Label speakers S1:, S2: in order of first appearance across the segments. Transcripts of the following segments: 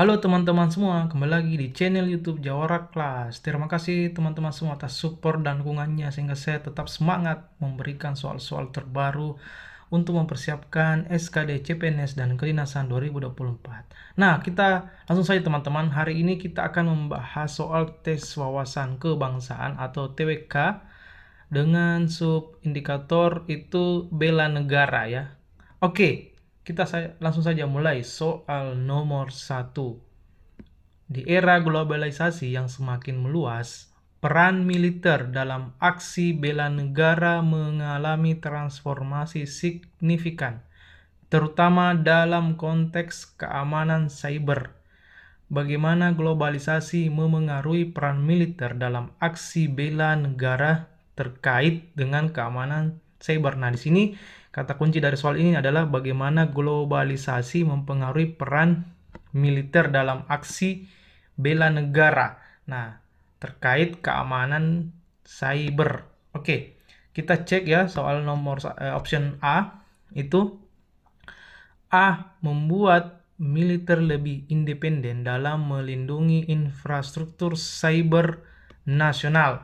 S1: Halo teman-teman semua, kembali lagi di channel YouTube Jawara Class. Terima kasih teman-teman semua atas support dan dukungannya sehingga saya tetap semangat memberikan soal-soal terbaru untuk mempersiapkan SKD CPNS dan Kedinasan 2024. Nah, kita langsung saja teman-teman. Hari ini kita akan membahas soal tes wawasan kebangsaan atau TWK dengan subindikator itu bela negara ya. Oke, kita langsung saja mulai soal nomor 1. Di era globalisasi yang semakin meluas, peran militer dalam aksi bela negara mengalami transformasi signifikan, terutama dalam konteks keamanan cyber. Bagaimana globalisasi memengaruhi peran militer dalam aksi bela negara terkait dengan keamanan cyber. Nah, di sini kata kunci dari soal ini adalah bagaimana globalisasi mempengaruhi peran militer dalam aksi bela negara. Nah, terkait keamanan cyber. Oke, kita cek ya soal nomor option A itu membuat militer lebih independen dalam melindungi infrastruktur cyber nasional.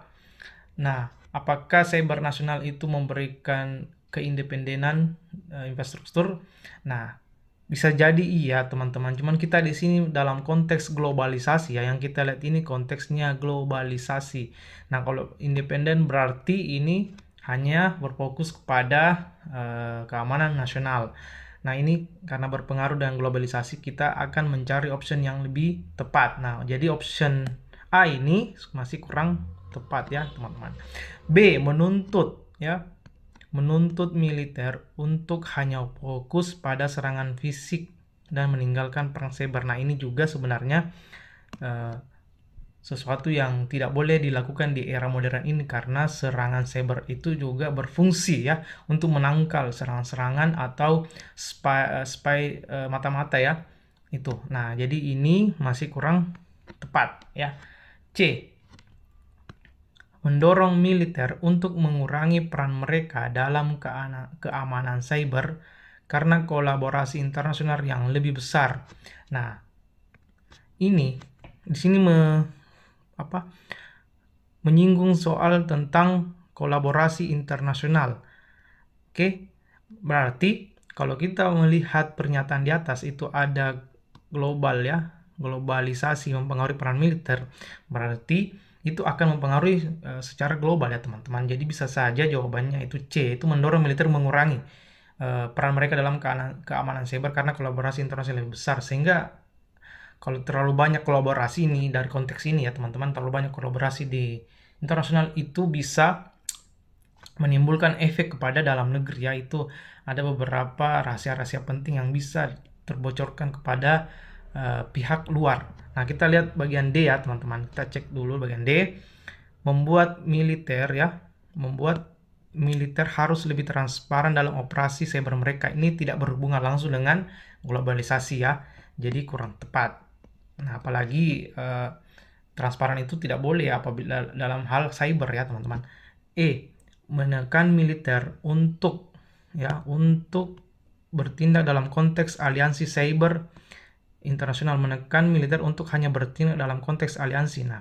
S1: Nah, apakah cyber nasional itu memberikan keindependenan infrastruktur? Nah, bisa jadi iya teman-teman. Cuman kita di sini dalam konteks globalisasi ya, yang kita lihat ini konteksnya globalisasi. Nah, kalau independen berarti ini hanya berfokus kepada keamanan nasional. Nah, ini karena berpengaruh dengan globalisasi, kita akan mencari option yang lebih tepat. Nah, jadi option A ini masih kurang tepat ya, teman-teman. B, menuntut militer untuk hanya fokus pada serangan fisik dan meninggalkan perang cyber. Nah, ini juga sebenarnya sesuatu yang tidak boleh dilakukan di era modern ini karena serangan cyber itu juga berfungsi ya untuk menangkal serangan-serangan atau spy mata-mata ya itu. Nah, jadi ini masih kurang tepat ya. C, mendorong militer untuk mengurangi peran mereka dalam keamanan cyber karena kolaborasi internasional yang lebih besar. Nah, ini di sini menyinggung soal tentang kolaborasi internasional. Oke, berarti kalau kita melihat pernyataan di atas itu ada global ya, globalisasi mempengaruhi peran militer, berarti itu akan mempengaruhi secara global ya teman-teman. Jadi bisa saja jawabannya itu C, itu mendorong militer mengurangi peran mereka dalam keamanan cyber karena kolaborasi internasional lebih besar. Sehingga kalau terlalu banyak kolaborasi ini dari konteks ini ya teman-teman, terlalu banyak kolaborasi di internasional itu bisa menimbulkan efek kepada dalam negeri, yaitu ada beberapa rahasia-rahasia penting yang bisa terbocorkan kepada pihak luar. Nah, kita lihat bagian D ya teman-teman, kita cek dulu bagian D. Membuat militer harus lebih transparan dalam operasi cyber mereka. Ini tidak berhubungan langsung dengan globalisasi ya, jadi kurang tepat. Nah, apalagi transparan itu tidak boleh apabila dalam hal cyber ya teman-teman. E, menekan militer untuk bertindak dalam konteks aliansi cyber internasional, menekan militer untuk hanya bertindak dalam konteks aliansi. Nah,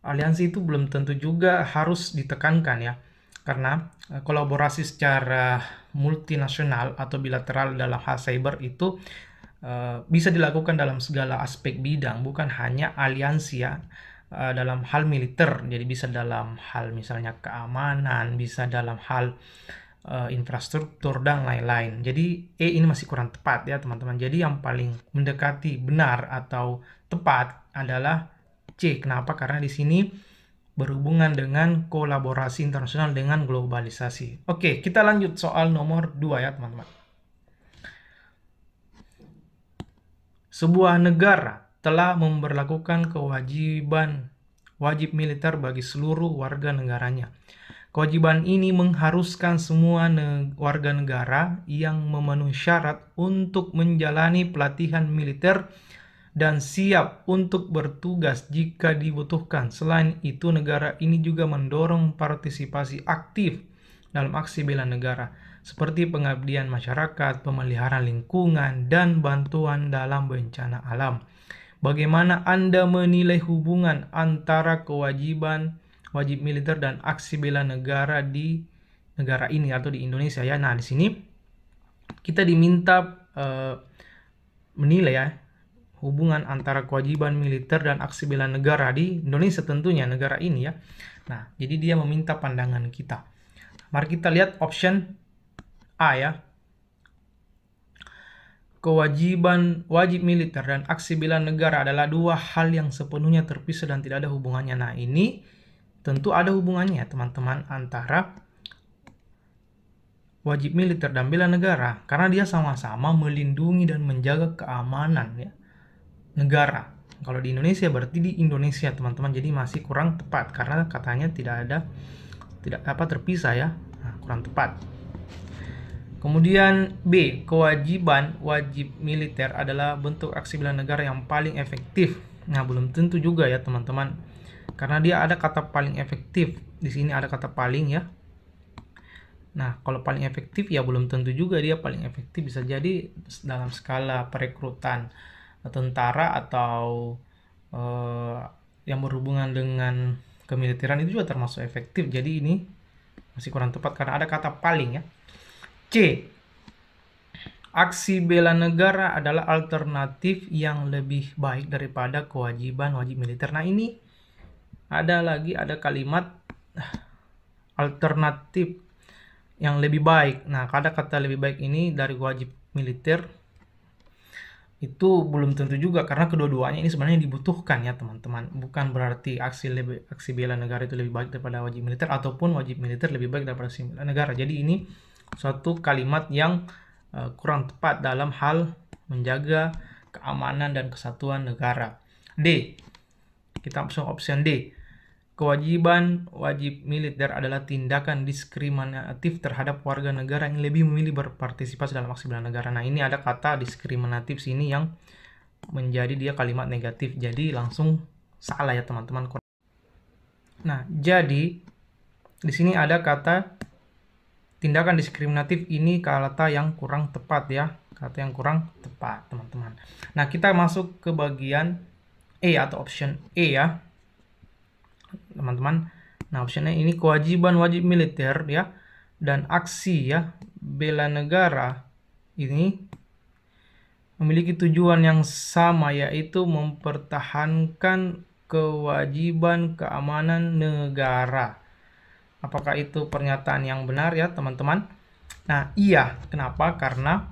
S1: aliansi itu belum tentu juga harus ditekankan ya, karena kolaborasi secara multinasional atau bilateral dalam hal cyber itu bisa dilakukan dalam segala aspek bidang, bukan hanya aliansi ya dalam hal militer. Jadi bisa dalam hal misalnya keamanan, bisa dalam hal infrastruktur dan lain-lain. Jadi E ini masih kurang tepat ya teman-teman. Jadi yang paling mendekati benar atau tepat adalah C. Kenapa? Karena di sini berhubungan dengan kolaborasi internasional dengan globalisasi. Oke, kita lanjut soal nomor 2 ya teman-teman. Sebuah negara telah memberlakukan wajib militer bagi seluruh warga negaranya. Kewajiban ini mengharuskan semua warga negara yang memenuhi syarat untuk menjalani pelatihan militer dan siap untuk bertugas jika dibutuhkan. Selain itu, negara ini juga mendorong partisipasi aktif dalam aksi bela negara. seperti pengabdian masyarakat, pemeliharaan lingkungan, dan bantuan dalam bencana alam. Bagaimana Anda menilai hubungan antara kewajiban wajib militer dan aksi bela negara di negara ini atau di Indonesia ya? Nah, di sini kita diminta menilai ya hubungan antara kewajiban militer dan aksi bela negara di Indonesia, tentunya negara ini ya. Nah, jadi dia meminta pandangan kita. Mari kita lihat option A ya. Kewajiban wajib militer dan aksi bela negara adalah dua hal yang sepenuhnya terpisah dan tidak ada hubungannya. Nah, ini tentu ada hubungannya teman-teman antara wajib militer dan bela negara, karena dia sama-sama melindungi dan menjaga keamanan ya negara. Kalau di Indonesia berarti di Indonesia teman-teman, jadi masih kurang tepat karena katanya tidak terpisah ya. Nah, kurang tepat. Kemudian B, kewajiban wajib militer adalah bentuk aksi bela negara yang paling efektif. Nah, belum tentu juga ya teman-teman, karena dia ada kata paling efektif. Di sini ada kata paling ya. Nah, kalau paling efektif ya belum tentu juga dia paling efektif. Bisa jadi dalam skala perekrutan tentara atau yang berhubungan dengan kemiliteran itu juga termasuk efektif. Jadi ini masih kurang tepat karena ada kata paling ya. C, aksi bela negara adalah alternatif yang lebih baik daripada kewajiban wajib militer. Nah, ini ada kalimat alternatif yang lebih baik. Nah, kata lebih baik ini dari wajib militer itu belum tentu juga, karena kedua-duanya ini sebenarnya dibutuhkan ya teman-teman. Bukan berarti aksi bela negara itu lebih baik daripada wajib militer, ataupun wajib militer lebih baik daripada aksi bela negara. Jadi ini suatu kalimat yang kurang tepat dalam hal menjaga keamanan dan kesatuan negara. D, kita option D. Kewajiban wajib militer adalah tindakan diskriminatif terhadap warga negara yang lebih memilih berpartisipasi dalam aksi bela negara. Nah, ini ada kata diskriminatif sini yang menjadi dia kalimat negatif. Jadi langsung salah ya teman-teman. Nah, jadi di sini ada kata tindakan diskriminatif, ini kata yang kurang tepat ya. Kata yang kurang tepat teman-teman. Nah, kita masuk ke bagian E atau option E ya teman-teman. Nah, optionnya ini kewajiban wajib militer ya dan aksi ya bela negara ini memiliki tujuan yang sama, yaitu mempertahankan kewajiban keamanan negara. Apakah itu pernyataan yang benar ya teman-teman? Nah, iya. Kenapa? Karena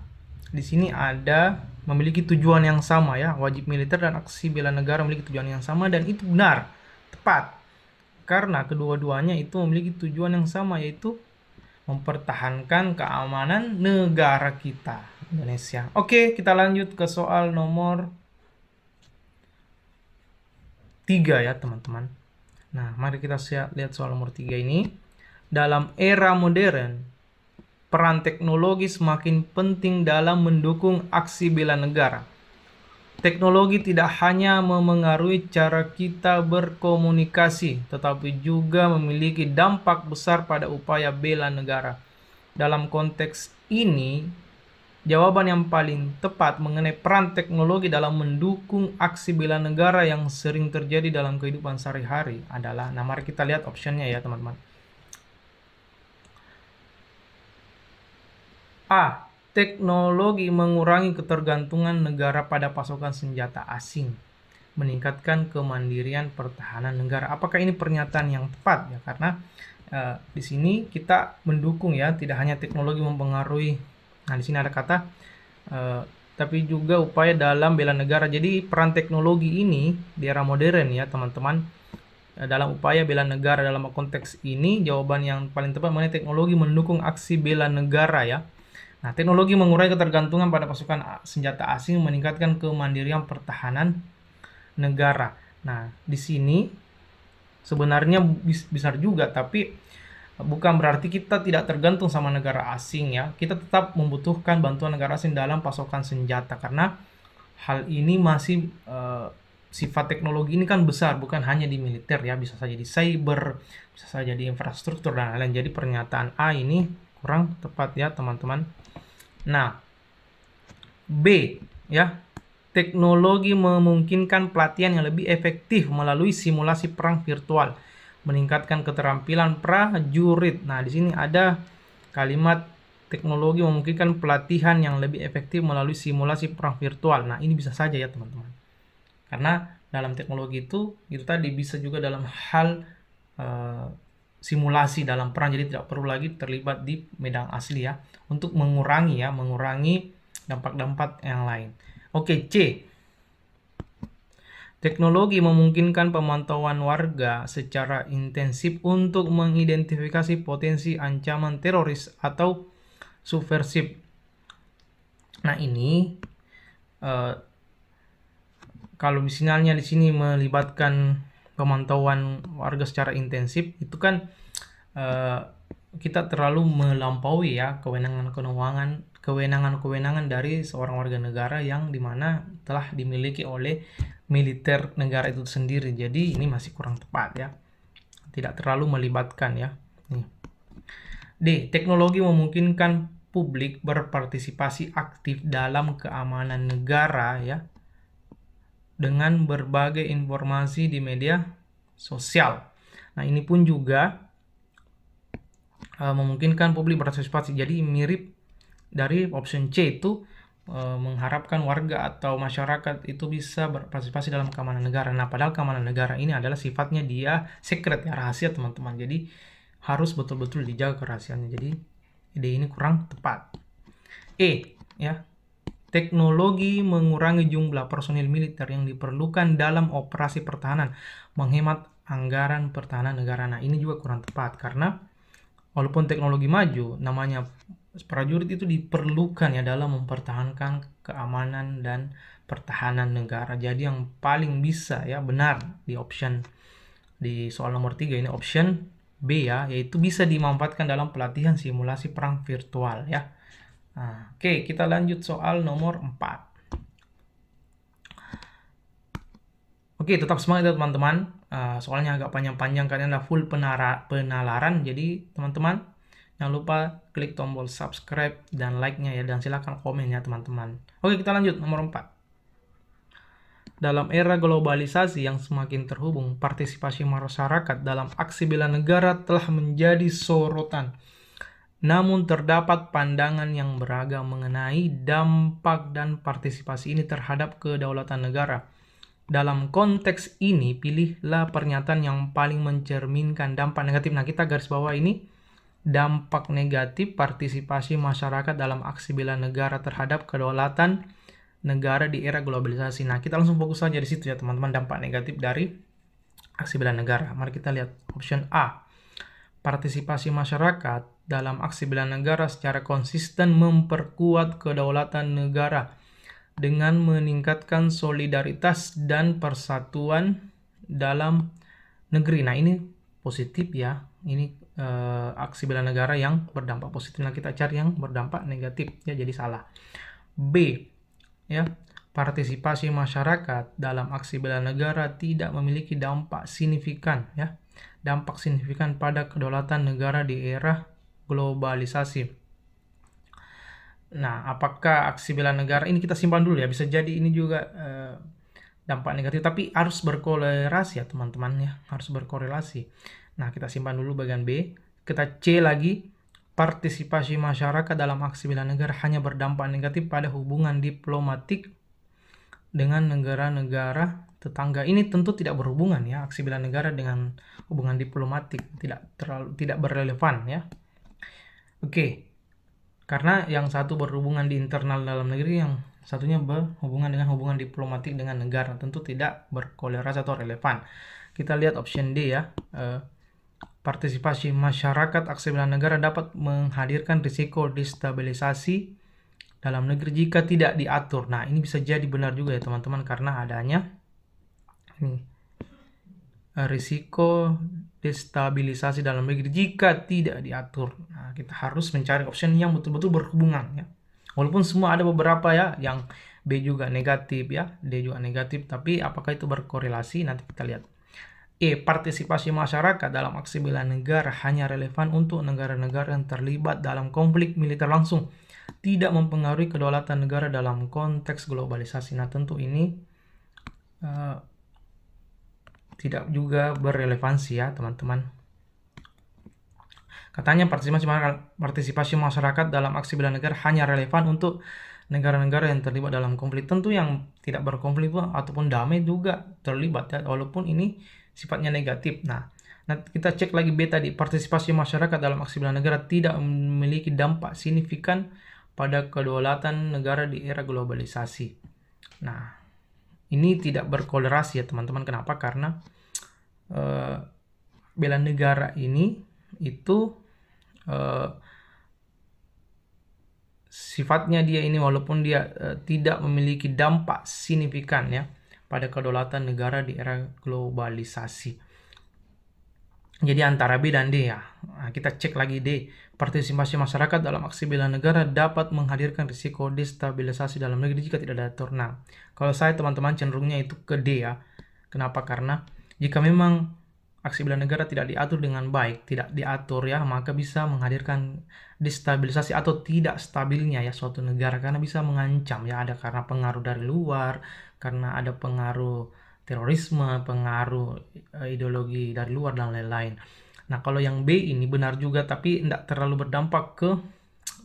S1: di sini ada memiliki tujuan yang sama ya. Wajib militer dan aksi bela negara memiliki tujuan yang sama, dan itu benar, tepat. Karena kedua-duanya itu memiliki tujuan yang sama, yaitu mempertahankan keamanan negara kita, Indonesia. Oke, kita lanjut ke soal nomor 3 ya teman-teman. Nah, mari kita lihat soal nomor 3 ini. Dalam era modern, peran teknologi semakin penting dalam mendukung aksi bela negara. Teknologi tidak hanya memengaruhi cara kita berkomunikasi, tetapi juga memiliki dampak besar pada upaya bela negara. Dalam konteks ini, jawaban yang paling tepat mengenai peran teknologi dalam mendukung aksi bela negara yang sering terjadi dalam kehidupan sehari-hari adalah, nah mari kita lihat optionnya ya teman-teman. A. Teknologi mengurangi ketergantungan negara pada pasokan senjata asing, meningkatkan kemandirian pertahanan negara. Apakah ini pernyataan yang tepat ya? Karena di sini kita mendukung ya, tidak hanya teknologi mempengaruhi. Nah, di sini ada kata tapi juga upaya dalam bela negara. Jadi peran teknologi ini di era modern ya teman-teman, dalam upaya bela negara. Dalam konteks ini jawaban yang paling tepat mengenai teknologi mendukung aksi bela negara ya. Nah, teknologi mengurangi ketergantungan pada pasukan senjata asing, meningkatkan kemandirian pertahanan negara. Nah, di sini sebenarnya besar juga, tapi bukan berarti kita tidak tergantung sama negara asing ya. Kita tetap membutuhkan bantuan negara asing dalam pasokan senjata, karena hal ini masih sifat teknologi ini kan besar, bukan hanya di militer ya, bisa saja di cyber, bisa saja di infrastruktur dan lain-lain. Jadi pernyataan A ini kurang tepat ya teman-teman. Nah, B ya, teknologi memungkinkan pelatihan yang lebih efektif melalui simulasi perang virtual, meningkatkan keterampilan prajurit. Nah, di sini ada kalimat teknologi memungkinkan pelatihan yang lebih efektif melalui simulasi perang virtual. Nah, ini bisa saja ya teman-teman. Karena dalam teknologi itu tadi bisa juga dalam hal simulasi dalam perang, jadi tidak perlu lagi terlibat di medan asli ya, untuk mengurangi dampak-dampak yang lain. Oke, C. Teknologi memungkinkan pemantauan warga secara intensif untuk mengidentifikasi potensi ancaman teroris atau subversif. Nah, ini kalau misalnya di sini melibatkan pemantauan warga secara intensif, itu kan kita terlalu melampaui ya kewenangan dari seorang warga negara yang dimana telah dimiliki oleh militer negara itu sendiri. Jadi ini masih kurang tepat ya, tidak terlalu melibatkan ya. D. Teknologi memungkinkan publik berpartisipasi aktif dalam keamanan negara ya, dengan berbagai informasi di media sosial. Nah, ini pun juga memungkinkan publik berpartisipasi. Jadi mirip dari option C itu, mengharapkan warga atau masyarakat itu bisa berpartisipasi dalam keamanan negara. Nah, padahal keamanan negara ini adalah sifatnya dia secret ya, rahasia teman-teman. Jadi harus betul-betul dijaga kerahasiaannya. Jadi ide ini kurang tepat. E ya, teknologi mengurangi jumlah personil militer yang diperlukan dalam operasi pertahanan, menghemat anggaran pertahanan negara. Nah, ini juga kurang tepat karena walaupun teknologi maju, namanya prajurit itu diperlukan ya dalam mempertahankan keamanan dan pertahanan negara. Jadi yang paling bisa ya benar di option di soal nomor 3 ini option B ya, yaitu bisa dimanfaatkan dalam pelatihan simulasi perang virtual ya. Nah, oke, kita lanjut soal nomor 4. Oke, tetap semangat ya teman-teman. Soalnya agak panjang-panjang karena full penalaran. Jadi teman-teman jangan lupa klik tombol subscribe dan like-nya ya, dan silakan komen ya teman-teman. Oke, kita lanjut nomor 4. Dalam era globalisasi yang semakin terhubung, partisipasi masyarakat dalam aksi bela negara telah menjadi sorotan. Namun terdapat pandangan yang beragam mengenai dampak dan partisipasi ini terhadap kedaulatan negara. Dalam konteks ini, pilihlah pernyataan yang paling mencerminkan dampak negatif. Nah, kita garis bawah ini dampak negatif partisipasi masyarakat dalam aksi bela negara terhadap kedaulatan negara di era globalisasi. Nah, kita langsung fokus saja di situ ya teman-teman, dampak negatif dari aksi bela negara. Mari kita lihat option A. Partisipasi masyarakat dalam aksi bela negara secara konsisten memperkuat kedaulatan negara dengan meningkatkan solidaritas dan persatuan dalam negeri. Nah, ini positif ya. Ini aksi bela negara yang berdampak positif. Nah, kita cari yang berdampak negatif ya, jadi salah. B ya, partisipasi masyarakat dalam aksi bela negara tidak memiliki dampak signifikan ya, dampak signifikan pada kedaulatan negara di era globalisasi. Nah, apakah aksi bela negara ini kita simpan dulu ya, bisa jadi ini juga dampak negatif, tapi harus berkorelasi ya teman-teman ya, harus berkorelasi. Nah, kita simpan dulu bagian B. Kita C lagi, partisipasi masyarakat dalam aksi bela negara hanya berdampak negatif pada hubungan diplomatik dengan negara-negara tetangga. Ini tentu tidak berhubungan ya, aksi bela negara dengan hubungan diplomatik tidak berrelevan ya. Oke. Karena yang satu berhubungan di internal dalam negeri, yang satunya berhubungan dengan hubungan diplomatik dengan negara, tentu tidak berkorelasi atau relevan. Kita lihat option D ya. Partisipasi masyarakat aksi bela negara dapat menghadirkan risiko destabilisasi dalam negeri jika tidak diatur. Nah, ini bisa jadi benar juga ya teman-teman, karena adanya risiko destabilisasi dalam negeri jika tidak diatur. Nah, kita harus mencari option yang betul-betul berhubungan ya. Walaupun semua ada beberapa ya, yang B juga negatif ya, D juga negatif, tapi apakah itu berkorelasi? Nanti kita lihat. Partisipasi masyarakat dalam aksi bela negara hanya relevan untuk negara-negara yang terlibat dalam konflik militer langsung, tidak mempengaruhi kedaulatan negara dalam konteks globalisasi. Nah, tentu ini tidak juga berrelevansi ya, teman-teman. Katanya partisipasi masyarakat dalam aksi bela negara hanya relevan untuk negara-negara yang terlibat dalam konflik. Tentu yang tidak berkonflik ataupun damai juga terlibat ya, walaupun ini sifatnya negatif. Nah, kita cek lagi B tadi, partisipasi masyarakat dalam aksi bela negara tidak memiliki dampak signifikan pada kedaulatan negara di era globalisasi. Nah, ini tidak berkolerasi ya teman-teman. Kenapa? Karena bela negara ini itu sifatnya dia ini walaupun dia tidak memiliki dampak signifikan ya pada kedaulatan negara di era globalisasi. Jadi antara B dan D ya. Nah, kita cek lagi D. Partisipasi masyarakat dalam aksi bela negara dapat menghadirkan risiko destabilisasi dalam negeri jika tidak diatur. Nah, kalau saya teman-teman cenderungnya itu ke D ya. Kenapa? Karena jika memang aksi bela negara tidak diatur dengan baik, tidak diatur ya, maka bisa menghadirkan destabilisasi atau tidak stabilnya ya suatu negara, karena bisa mengancam ya, ada karena pengaruh dari luar, karena ada pengaruh terorisme, pengaruh ideologi dari luar dan lain-lain. Nah, kalau yang B ini benar juga tapi tidak terlalu berdampak ke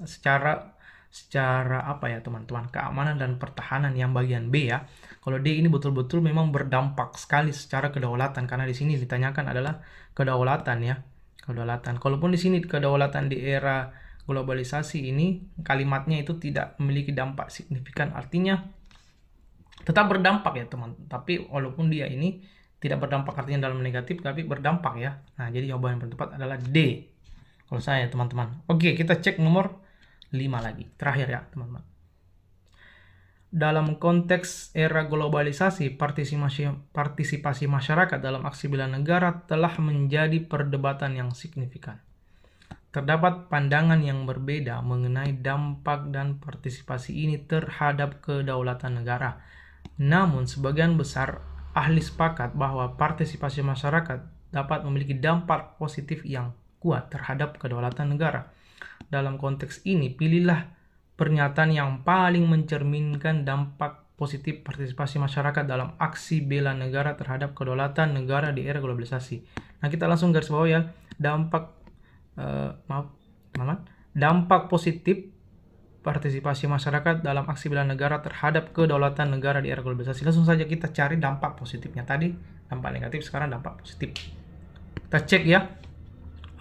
S1: secara apa ya teman-teman, keamanan dan pertahanan yang bagian B ya. Kalau D ini betul-betul memang berdampak sekali secara kedaulatan, karena di sini ditanyakan adalah kedaulatan ya, kedaulatan. Kalaupun di sini kedaulatan di era globalisasi ini kalimatnya itu tidak memiliki dampak signifikan, artinya tetap berdampak ya teman. Tapi walaupun dia ini tidak berdampak artinya dalam negatif, tapi berdampak ya. Nah, jadi jawaban yang tepat adalah D kalau saya teman-teman. Oke, kita cek nomor 5 lagi, terakhir ya teman-teman. Dalam konteks era globalisasi, partisipasi masyarakat dalam aksi bela negara telah menjadi perdebatan yang signifikan. Terdapat pandangan yang berbeda mengenai dampak dan partisipasi ini terhadap kedaulatan negara. Namun, sebagian besar ahli sepakat bahwa partisipasi masyarakat dapat memiliki dampak positif yang kuat terhadap kedaulatan negara. Dalam konteks ini, pilihlah pernyataan yang paling mencerminkan dampak positif partisipasi masyarakat dalam aksi bela negara terhadap kedaulatan negara di era globalisasi. Nah, kita langsung garis bawah ya, dampak dampak positif partisipasi masyarakat dalam aksi bela negara terhadap kedaulatan negara di era globalisasi. Langsung saja kita cari dampak positifnya. Tadi dampak negatif, sekarang dampak positif. Kita cek ya.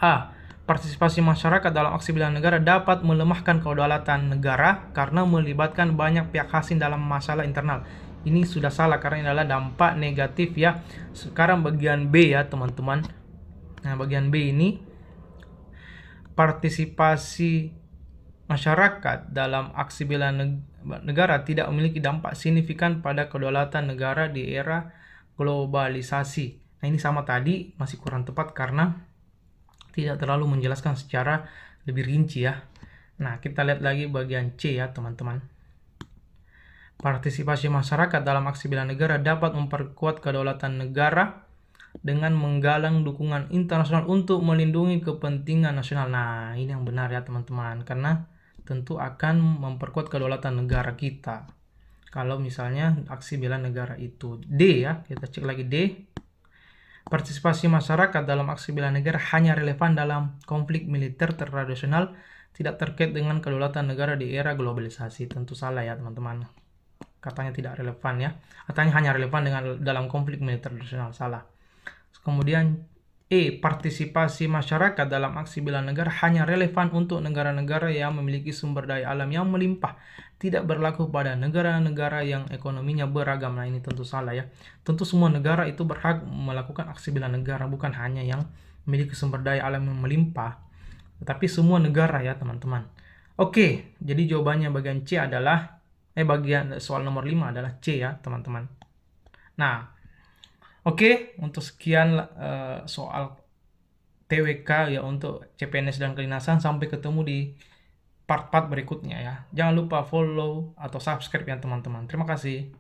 S1: A. Partisipasi masyarakat dalam aksi bela negara dapat melemahkan kedaulatan negara karena melibatkan banyak pihak asing dalam masalah internal. Ini sudah salah karena ini adalah dampak negatif ya. Sekarang bagian B ya teman-teman. Nah, bagian B ini partisipasi masyarakat dalam aksi bela negara tidak memiliki dampak signifikan pada kedaulatan negara di era globalisasi. Nah, ini sama tadi, masih kurang tepat karena tidak terlalu menjelaskan secara lebih rinci ya. Nah, kita lihat lagi bagian C ya teman-teman. Partisipasi masyarakat dalam aksi bela negara dapat memperkuat kedaulatan negara dengan menggalang dukungan internasional untuk melindungi kepentingan nasional. Nah, ini yang benar ya teman-teman, karena tentu akan memperkuat kedaulatan negara kita kalau misalnya aksi bela negara itu. D ya, kita cek lagi D. Partisipasi masyarakat dalam aksi bela negara hanya relevan dalam konflik militer tradisional, tidak terkait dengan kedaulatan negara di era globalisasi. Tentu salah ya teman-teman, katanya tidak relevan ya, katanya hanya relevan dalam konflik militer tradisional, salah. Kemudian E. Partisipasi masyarakat dalam aksi bela negara hanya relevan untuk negara-negara yang memiliki sumber daya alam yang melimpah, tidak berlaku pada negara-negara yang ekonominya beragam. Nah, ini tentu salah ya. Tentu semua negara itu berhak melakukan aksi bela negara, bukan hanya yang memiliki sumber daya alam yang melimpah, tetapi semua negara ya teman-teman. Oke, jadi jawabannya bagian C adalah bagian soal nomor 5 adalah C ya teman-teman. Nah, oke, untuk sekian soal TWK ya untuk CPNS dan kedinasan. Sampai ketemu di part-part berikutnya ya. Jangan lupa follow atau subscribe ya teman-teman. Terima kasih.